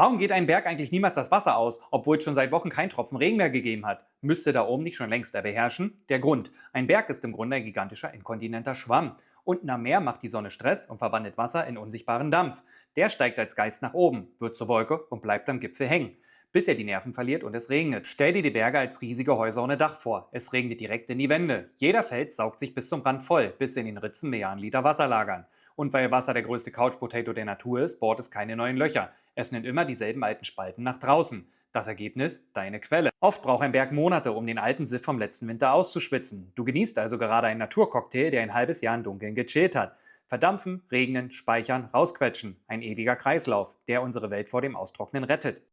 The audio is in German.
Warum geht ein Berg eigentlich niemals das Wasser aus, obwohl es schon seit Wochen kein Tropfen Regen mehr gegeben hat? Müsste da oben nicht schon längst wer beherrschen? Der Grund: Ein Berg ist im Grunde ein gigantischer inkontinenter Schwamm. Unten am Meer macht die Sonne Stress und verwandelt Wasser in unsichtbaren Dampf. Der steigt als Geist nach oben, wird zur Wolke und bleibt am Gipfel hängen, bis er die Nerven verliert und es regnet. Stell dir die Berge als riesige Häuser ohne Dach vor. Es regnet direkt in die Wände. Jeder Fels saugt sich bis zum Rand voll, bis in den Ritzen Milliarden Liter Wasser lagern. Und weil Wasser der größte Couch Potato der Natur ist, bohrt es keine neuen Löcher. Es nimmt immer dieselben alten Spalten nach draußen. Das Ergebnis: deine Quelle. Oft braucht ein Berg Monate, um den alten Siff vom letzten Winter auszuschwitzen. Du genießt also gerade einen Naturcocktail, der ein halbes Jahr im Dunkeln gechillt hat. Verdampfen, regnen, speichern, rausquetschen. Ein ewiger Kreislauf, der unsere Welt vor dem Austrocknen rettet.